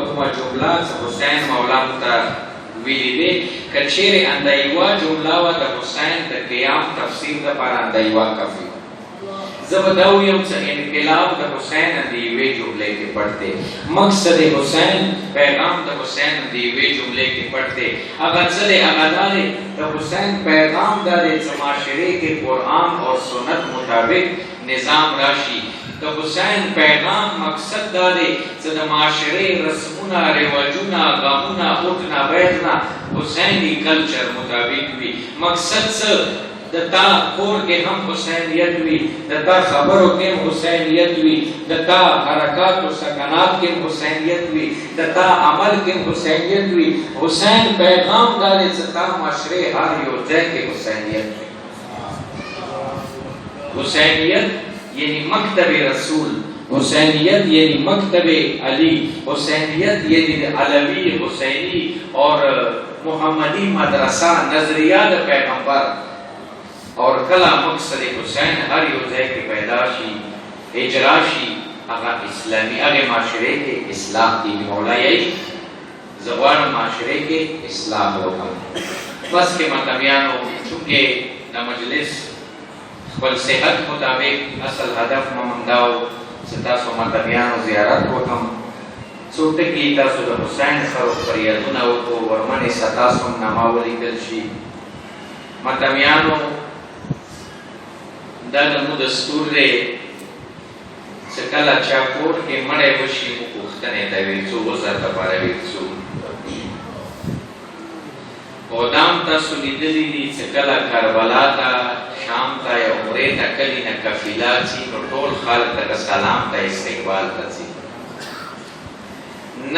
کومه جمله چې حسین مولا ته ویلې دی که چیرې انده یوه جمله وه د حسین د قیام تفسیر دپاره انده یوه کافي زه به دا ویم چې انقلاب د حسین د یوې جملې کې پټ دی مقصد حسین پیغام د حسین د یوې جملې کې پټ دی هغه څه دی هغه دا دی د حسین پیغام دا دی چې معاشرې کې قرآن اور سنت مطابق نظام راشي د حسین پیغام مقصد دا دی چې د معاشرې رسمونه رواجونه غمونه اٹھنا بیٹھنا حسینی کلچر مطابق وي مقصد څه د تا کور کې هم حسینیت وي د تا خبرو کې هم حسینیت وي د تا حرکات او سکنات کې هم حسینیت وي د تا عمل کې هم حسینیت وي حسین پیغام دا دی چې تا معاشرې هر یو ځای کې حسینیت وي حسینیت یعنی مکتب رسول حسینیت یعنی مکتب علی حسینیت یعنی علوی حسینی اور محمدی مدرسہ نظریات پیغمبر اور کلا مقصد حسین ہر یو ځای کې پیدا شي اجرا شي هغه اسلامي هغه معاشره کې اصلاح دی مولایي زوال معاشره کې اصلاح وکړي بس کې مطلبیانو چونکه د مجلس خپل صحت مطابق اصل هدف ممنداو ستاسو مطلبیانو زیارت وکم څو ټکي تاسو د حسین سره فریادونه وکړو ورمنې ستاسو نامه ولیکل شي مطلبیانو دا زموږ دستور دی چې کله چا کور کې مړی وشي موږ پوښتنې ته ورځو عذر دپاره ورځو او دا هم تاسو لیدلي دي چې کله کربلا ته شام ته یا عمرې ته کلي نه قافله ځي نو ټول خلک ته سلام ته استقبال ته ځي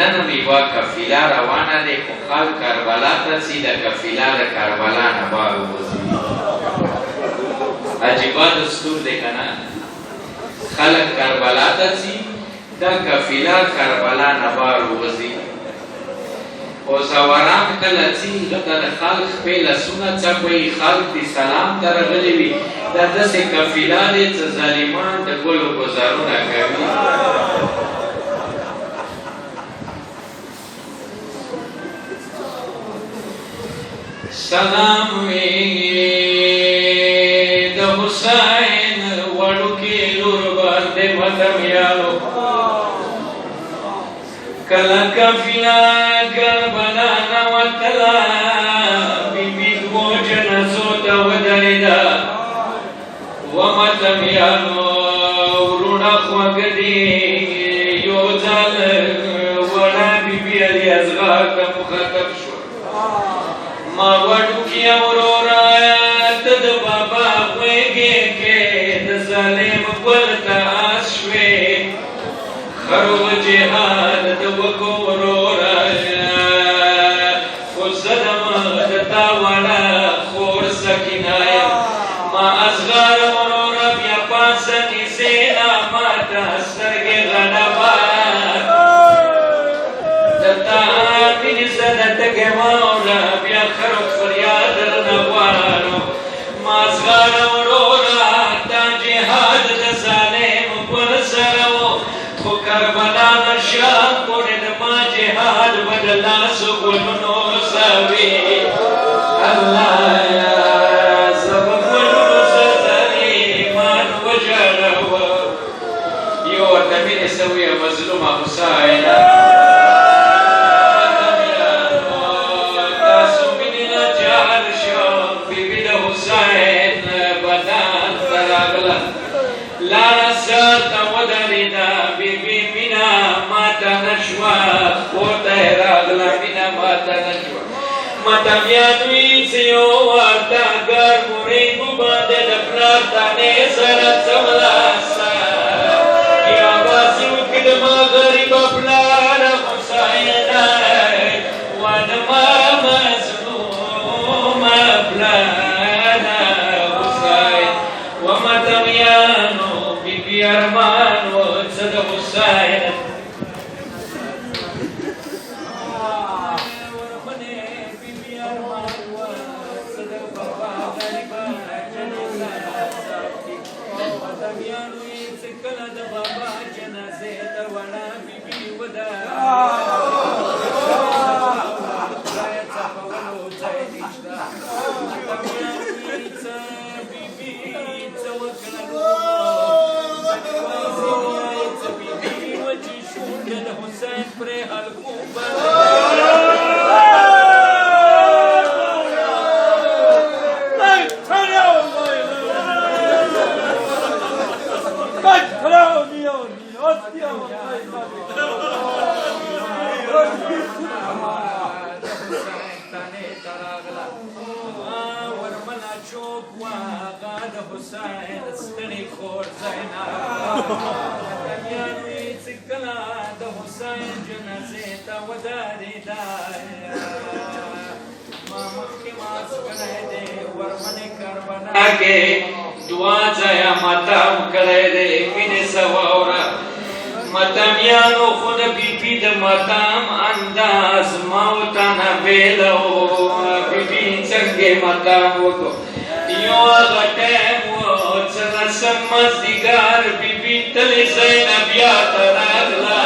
نن هم یوه قافله روانه دی خو خلک کربلا ته ځي د قافله د کربلا نه بار وځي عجیبه دستور دی که نه خلک کربلا ته ځي دا قافله کربلا نه بار وځي او زوران کله ځي هلته د خلک خپې لاسونه څپوي خلک د سلام ته راغلي وي دا داسې قافله دی چې ظالمان د ګلو ګزارونه کوي سلام وي د حسین وړوکي لور باندې مدمیانو کله قافله کربلا نه وتله بیبي دوو جنازو ته ودرېده ومدمیانو وروڼه خوږه دي یو ځل وړه بیبي علي اصغر ته مخاطب شوه ما وړوکیه وروره ته د بابا غوږې کې د ظالم ګل ته اس شوې خرو جهاد د وکو وروره خو زه دمه د تا وړه خور سکینه یم ما اصغر وروره بیا پاسه نیسې نه ماته سترګې غنبات د تا مینې زه د تګې موله بیا خرو فریاد درنه غواړو ما اصغر وروره دا جهاد د ظالم پر سره و خو کربلا نشه پورې د ما جهاد به د لاسو ګلونو سوي الله یا زه به ګلونو سره ایمان وژړوه یو ورته مینې څه وویه مظلومه حسینه لاړه سر ته ودرېده بیبي مینه ماته نه شوه کور ته یې راغله مینه ماته نه شوه ماته بیا دوی چې یو ورته ګرمورېږو باندې د پلار دانې سره څملاسه یا باسي وکړي د ما غریبه پلاره حسینه ونما مظلومه پلاره حسین ومتمیانو بیبي ارمان و څه د حسین ورمنې بیبي ارمان و څه د حسین پر حلقوں بند حسین ستړي خور زینا یانوي څکلا د حسین جنازې ته ودرېدا ما مخکې ماس کړی دی ورمنې کربلا کې دعا ځایه ماتم کړی دی مینې سواوره ماتمیانو خو د بیبي د ماتم انداز ما ورته نه بیله و بیبي څنګه ماتم وکړو یو هغه ټایم و څه نسم مازدیګر بیبي تلې زینبیا ته راغله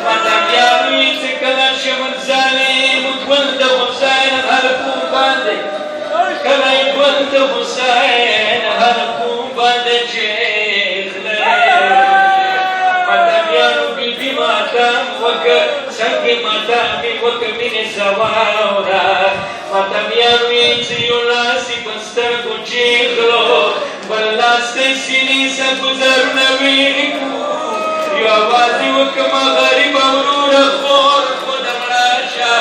ماتمیانو یې چې کله شمن ظالم ګل د حسین هر کوم باندې کله یې ګل د حسین هر کوم باندې چیخله ماتمیانو بیبي ماتم وکړ څنګه ماتم یې وکړ مینې سواوره ماتمیانو یې چې یو لاس یې په سترګو چیغلو بل لاس ته یې سینې څه ګوزرونه ویلي کړو یو اواز یې وکړ ما غریبه وروره خور خود مړه شه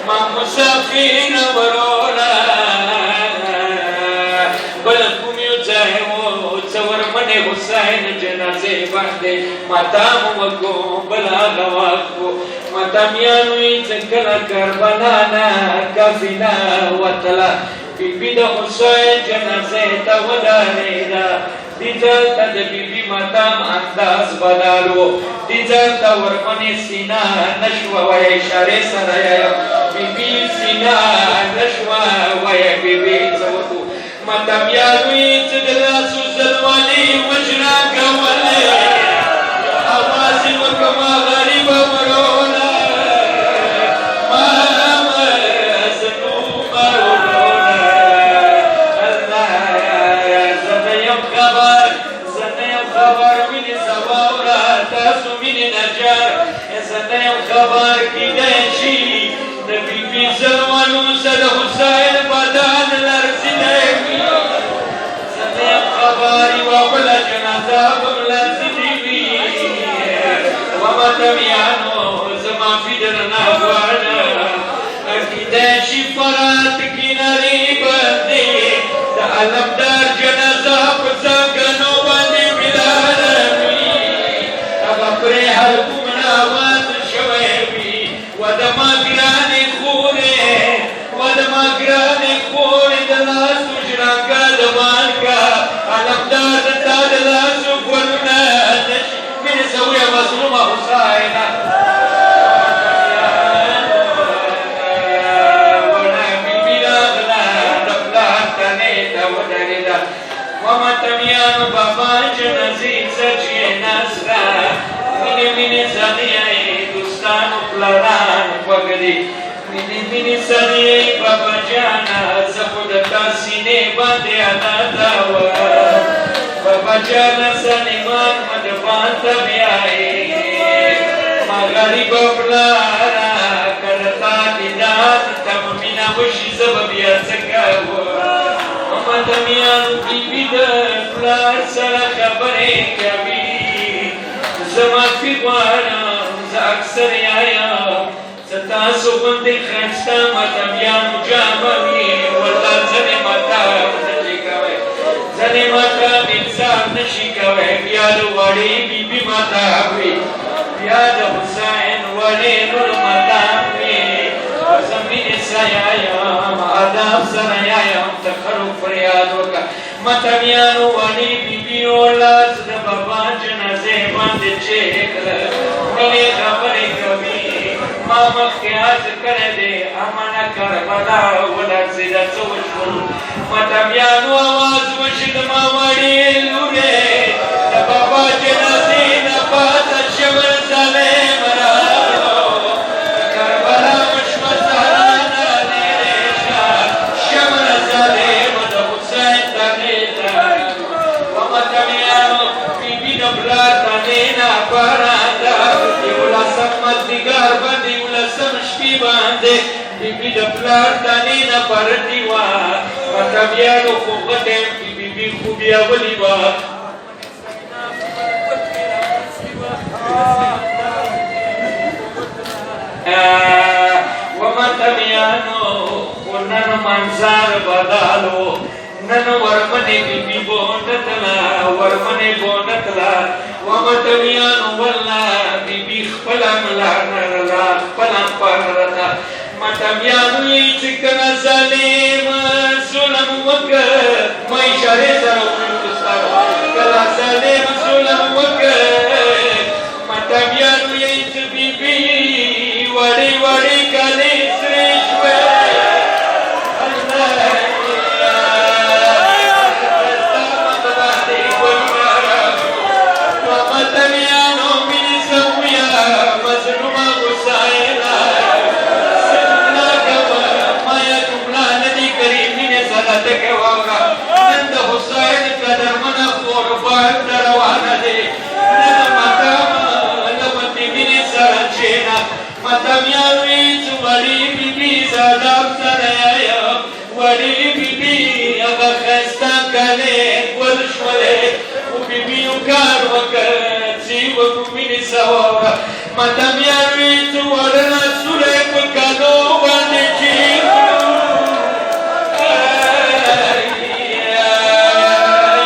ما مسافره وروره بل کوم یو ځای و څه ورمنې حسین جنازې باندې ماتم وکړو بل هغه وخت و ماتمیانو یې چې کله کربلا نه قافله وتله بیبي د حسین جنازې ته ودرېده دې ځل ته د بیبي ماتم انداز بدل و دې ځل ته ورمنې سینه نه شوه وایه اشارې سره یې بیبي سینه نه شوه وایه بیبي څه وکړو ماتمیانو یې چې د لاسو زلوالې وژنه کولې اواز یې وکړ ما غریبه وروره خبر کیدای شي د بیبي زلمانو سره حسین بدن لرزیدلی وي زه ته یم خبر یوه بله جنازه به م لرزیدلې وي و ماتمیانو زما معافي درنه غواړم کیدای شي فرات کې نرۍ باندې د علمدار جنازه په څنګنو باندې ولاړه وي هغه پرې حلقوم راوات شوی وي و د ما ګرانې خورې و د ما ګرانې خورې د لاسو ژرنګه د مالګه علمدار د تا د لاسو ګلونه نشي مینې زه ویم مظلومه حسینه ومتمیانو بابا جنازې سچې نسته مینې مینې سړیې دوستانو پلارانو خوږ دي مینې مینې سړیې بابا جانه زه خو د تا سینې باندې عادته وم بابا جانه سلیمان مدبان ته بیایې ما غریبه پلاره که د تا دیدار ته مو مینه وشي زه به بیا څه کوم ماتمیانو بیبي د پلار سره خبرې کوي زه معافي غواړم زه اکثر یم زه تاسو غوندې ښایسته ماتمیانو جامه وي والله ځینې ماتم نشي کوی ځینې ماتم انسان نشي کوی بیا د وړې بیبي ماتم وي بیا د حسین وړې لور ماتم وي زه مینې سره یم ادب سره یم تخرو فریاد وکړه ماتمیانو وړې بیبي اولاد د بابا جنازې باندې چیکله مینې خبرې کوي ما مخکې عرض کړی دی امنه کربلا ولړزېده څه وشول ماتمیانو اواز وشي د ما وړې لورې د بابا جنازې نه پاته شول ظالم راغلو کربلا وشوه زهرانه لرې شه شمله ظالمه د حسین تنې ته وماتمیانو بیبي د پلار تنې نه بارانده یولس بیبی د پلار دانې نه پرتې وه مطلبیانو خو غټیم کې بیبي خو بیا ولي وه ومطلبیانو خو نن منظر بدالو نن ورمنې بیبي بونتلا ورمنې بونتلا ومطلبیانو والله بیبي خپله ملا نرلا خپله پرده مطلبیانو یې چې کله ظالم ظلم وکړ ما اشارې سره وکړو کله ظالم ظلم وکړ مطلبیانو یې چې بیبي وړې وړې کالې سرې شوې مطلبیانو یې چې وړې بیبي زاداب سره یم وړې بیبي هغه ښایسته کالې ګل شولې خو بیبي یو کار وکړ چې وکړو مینې څه واوره مطلبیانو یې چې وړه لاسونه یې په کالو باندې کېږدو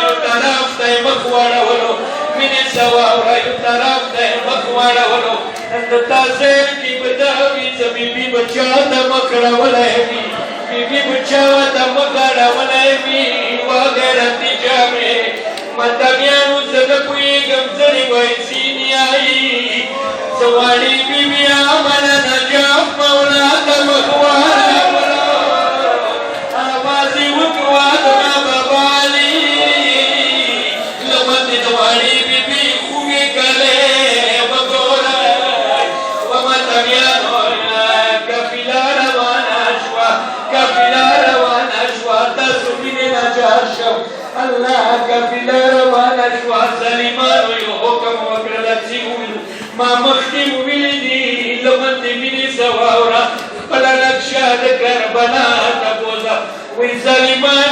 یو طرف ته یې مخ واړولو مینې څه واوره یو طرف ته یې مخ واړولو د تازه کې بداوي چې بیبي بچا ته مخ راولی وي بیبي بچا ته مخ راولی وي وغیرتي جامې مطلبیانو زه نه پوهېږم ځینې وایي ځینې وایي زه غواړي بیبي عمله نجاف مولا ته مخ واړولو اواز یې وکړه زما بابالي لمن دې غواړي بیبي خوږې کلې الله کفیله روانه شوه ظالمانو یو حکم وکړله چې وویلو ما مخکې وویلي دي لمن د مینې څه واوره خپله نقشه د کربلا ته بوځه وایي ظالمان